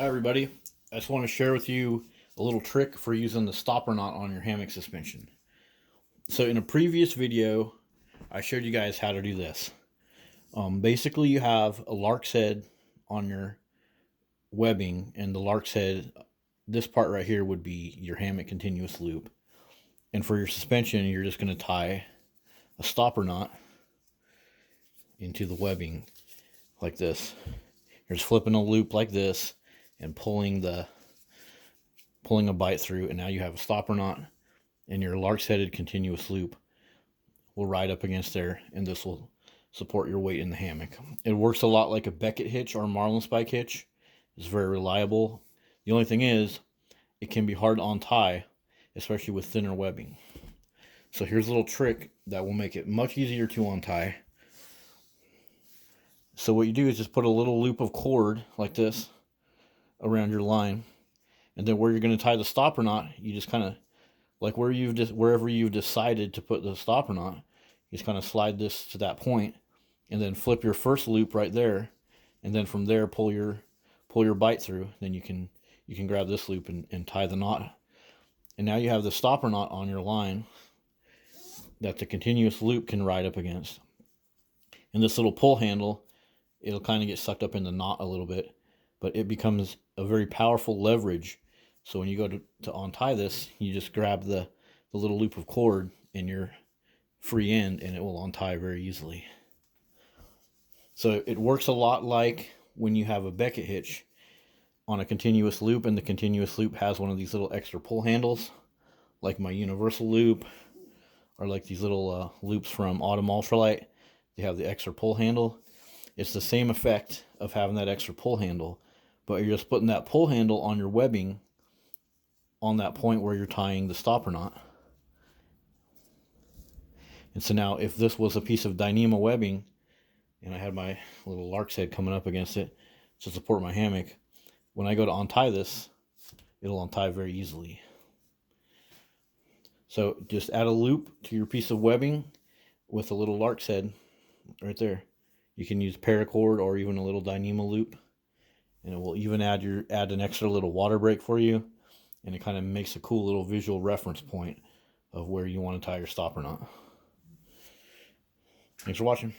Hi everybody, I just want to share with you a little trick for using the stopper knot on your hammock suspension. So in a previous video, I showed you guys how to do this. Basically you have a lark's head on your webbing, and the lark's head, this part right here would be your hammock continuous loop. And for your suspension, you're just going to tie a stopper knot into the webbing like this. You're just flipping a loop like this and pulling a bite through, and now you have a stopper knot, and your lark's headed continuous loop will ride up against there, and this will support your weight in the hammock. It works a lot like a Beckett hitch or a marlinspike hitch. It's very reliable. The only thing is, it can be hard to untie, especially with thinner webbing. So here's a little trick that will make it much easier to untie. So what you do is just put a little loop of cord like this around your line, and then where you're going to tie the stopper knot, you just kind of, like wherever you've decided to put the stopper knot, you just kind of slide this to that point, and then flip your first loop right there, and then from there pull your bite through. Then you can grab this loop and tie the knot, and now you have the stopper knot on your line that the continuous loop can ride up against. And this little pull handle, it'll kind of get sucked up in the knot a little bit, but it becomes a very powerful leverage. So when you go to untie this, you just grab the little loop of cord in your free end, and it will untie very easily. So it works a lot like when you have a Beckett hitch on a continuous loop, and the continuous loop has one of these little extra pull handles, like my universal loop, or like these little loops from Autumn Ultralight. They have the extra pull handle. It's the same effect of having that extra pull handle, but you're just putting that pull handle on your webbing on that point where you're tying the stopper knot. And so now if this was a piece of Dyneema webbing, and I had my little lark's head coming up against it to support my hammock, when I go to untie this, it'll untie very easily. So just add a loop to your piece of webbing with a little lark's head right there. You can use paracord or even a little Dyneema loop, and it will even add an extra little water break for you, and it kind of makes a cool little visual reference point of where you want to tie your stopper knot. Thanks for watching.